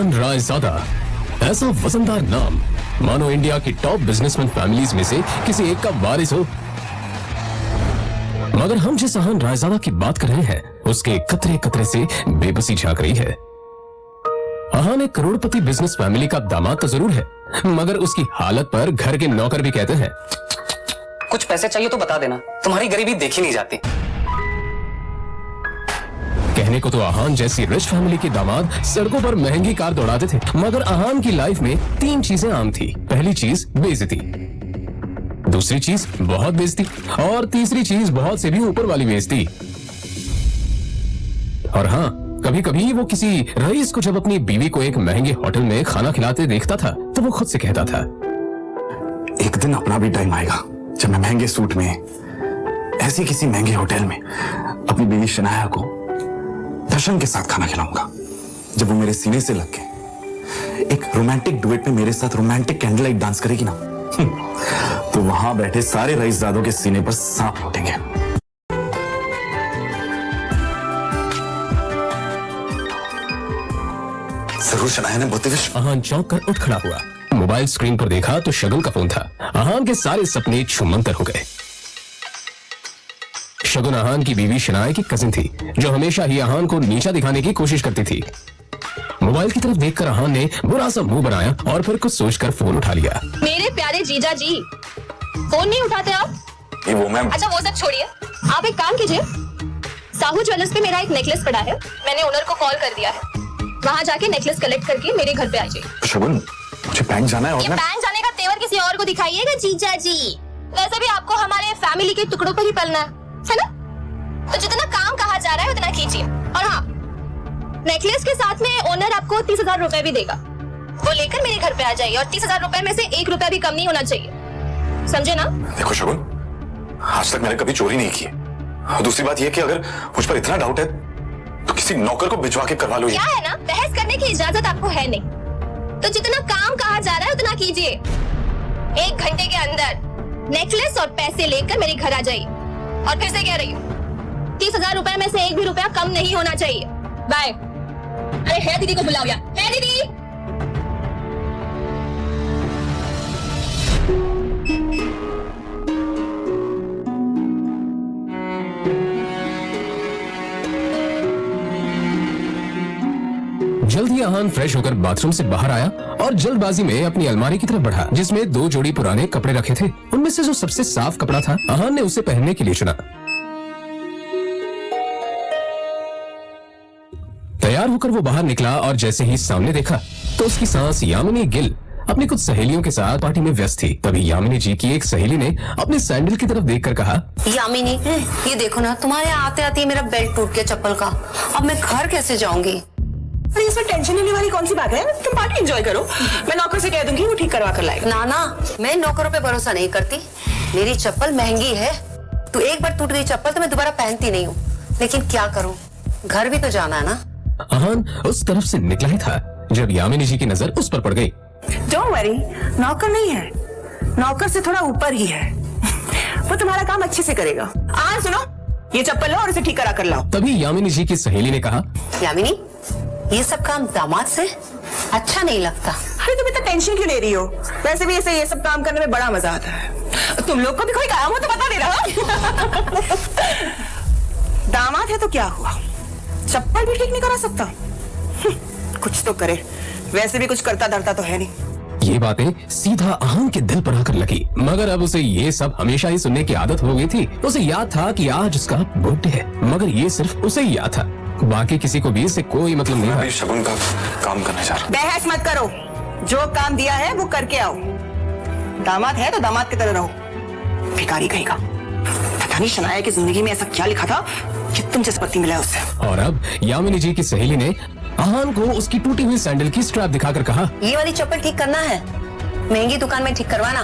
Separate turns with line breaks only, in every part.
अहान रायज़ादा, ऐसा वजनदार नाम मानो इंडिया की टॉप बिजनेसमैन फैमिलीज में से किसी एक का वारिस हो। मगर हम जिस अहान रायज़ादा की बात कर रहे हैं उसके कतरे कतरे से बेबसी झांक रही है। अहान एक करोड़पति बिजनेस फैमिली का दामाद तो जरूर है, मगर उसकी हालत पर घर के नौकर भी कहते हैं,
कुछ पैसे चाहिए तो बता देना, तुम्हारी गरीबी देखी नहीं जाती।
कहने को तो अहान जैसी रिच फैमिली के दामाद सड़कों पर महंगी कार दौड़ाते थे, मगर अहान की लाइफ में 3 चीजें आम थी। पहली चीज बेइज्जती, दूसरी चीज बहुत बेइज्जती और तीसरी चीज बहुत से भी ऊपर वाली बेइज्जती। और हाँ, कभी कभी वो किसी रईस को जब अपनी बीवी को एक महंगे होटल में खाना खिलाते देखता था तो वो खुद से कहता था,
एक दिन अपना भी टाइम आएगा जब मैं महंगे सूट में ऐसी किसी महंगे होटल में अपनी बीवी शनाया को दर्शन के साथ खाना खिलाऊंगा। जब वो मेरे सीने से लग के एक रोमांटिक डुएट में मेरे साथ रोमांटिक कैंडल लाइट डांस करेगी ना, तो वहां बैठे सारे रईसजादों के सीने पर सांप लौटेंगे। जरूर शनाया ने बोलते हुए
अहान चौंक कर उठ खड़ा हुआ। मोबाइल स्क्रीन पर देखा तो शगुन का फोन था। अहान के सारे सपने छूमंतर हो गए। शगुन अहान की बीवी शनाया की कजिन थी, जो हमेशा ही अहान को नीचा दिखाने की कोशिश करती थी। मोबाइल की तरफ देखकर अहान ने बुरा सा मुंह बनाया और फिर कुछ सोचकर फोन उठा लिया।
मेरे प्यारे जीजा जी, फोन नहीं उठाते आप?
ये वो मैम।
अच्छा वो सब छोड़िए, आप एक काम कीजिए, साहू ज्वेलर्स पे मेरा एक नेकलेस पड़ा है, मैंने ओनर को कॉल कर दिया है। वहाँ जाके नेकलेस कलेक्ट करके मेरे घर पे आ जाइए।
शगुन, मुझे बैंक जाना है और
ये बैंक जाने का तेवर किसी और को दिखाइएगा जीजा जी। वैसे भी आपको हमारे फैमिली के टुकड़ों पर ही पलना है ना? तो जितना काम कहा जा रहा है उतना कीजिए। और हाँ, नेकलेस के साथ में ओनर आपको 30,000 रुपए भी देगा, वो लेकर मेरे घर पे आ जाइए। और 30,000 रुपए में से 1 रुपया भी कम नहीं होना चाहिए, समझे ना?
देखो शगुन, आज तक मैंने कभी चोरी नहीं की। और दूसरी बात यह कि अगर मुझ पर इतना डाउट है तो किसी नौकर को भिजवा के करवा लो।
क्या है ना, बहस करने की इजाजत आपको है नहीं, तो जितना काम कहा जा रहा है उतना कीजिए। 1 घंटे के अंदर नेकलेस और पैसे लेकर मेरे घर आ जाइए। और फिर से कह रही हूँ, 30,000 रुपए में से 1 भी रुपया कम नहीं होना चाहिए। बाय। अरे है दीदी को बुलाओ यार, है दीदी।
जल्द ही अहान फ्रेश होकर बाथरूम से बाहर आया और जल्दबाजी में अपनी अलमारी की तरफ बढ़ा, जिसमें 2 जोड़ी पुराने कपड़े रखे थे। उनमें से जो सबसे साफ कपड़ा था, अहान ने उसे पहनने के लिए चुना। तैयार होकर वो बाहर निकला और जैसे ही सामने देखा तो उसकी सांस यामिनी गिल अपनी कुछ सहेलियों के साथ पार्टी में व्यस्त थी। तभी यामिनी जी की एक सहेली ने अपने सैंडल की तरफ देखकर कहा,
यामिनी, ये देखो ना, तुम्हारे आते आते मेरा बेल्ट टूट गया चप्पल का। अब मैं घर कैसे जाऊंगी?
अरे इसमें टेंशन लेने वाली कौन सी बात है? तुम पार्टी एंजॉय करो, मैं नौकर से कह दूंगी, वो ठीक करवा कर लाएगा।
ना ना, मैं नौकरों पे भरोसा नहीं करती। मेरी चप्पल महंगी है, तो एक बार टूट गई चप्पल तो मैं दोबारा पहनती नहीं हूँ। लेकिन क्या करूँ, घर भी तो जाना है ना।
अहान उस तरफ से निकला ही था जब यामिनी जी की नजर उस पर पड़ गई।
डोंट वरी, नौकर नहीं है, नौकर से थोड़ा ऊपर ही है। वो तुम्हारा काम अच्छे से करेगा। आज सुनो, ये चप्पल लो और इसे ठीक करा कर लाओ।
तभी यामिनी जी की सहेली ने कहा,
यामिनी, ये सब काम दामाद से अच्छा नहीं लगता।
अरे तुम इतना टेंशन क्यों ले रही हो? वैसे भी ऐसे ये सब काम करने में बड़ा मजा आता है। तुम लोग को भी कोई काम हो तो बता देना। दामाद है तो क्या हुआ, चप्पल भी ठीक नहीं करा सकता? कुछ तो करे, वैसे भी कुछ करता धरता तो है नहीं।
ये बातें सीधा अहान के दिल पर आकर लगी, मगर अब उसे ये सब हमेशा ही सुनने की आदत हो गई थी। उसे याद था कि आज उसका बर्थडे है, मगर ये सिर्फ उसे ही याद था, बाकी किसी को भी इससे कोई मतलब नहीं था।
शगुन का काम करने जा रहा।
बहस मत करो, जो काम दिया है वो करके आओ। दामाद है तो दामाद की तरह रहो, भिखारी कहीं का। पता नहीं शनाया की जिंदगी में ऐसा क्या लिखा था कि तुम जिस पति मिला उससे।
और अब यामिनी जी की सहेली ने अहान को उसकी टूटी हुई सैंडल की स्ट्रैप दिखाकर कहा,
ये वाली चप्पल ठीक करना है, महंगी दुकान में ठीक करवाना,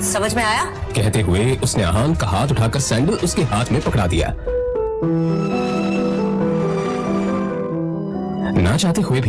समझ में आया?
कहते हुए उसने अहान का हाथ उठाकर सैंडल उसके हाथ में पकड़ा दिया। ना चाहते हुए भी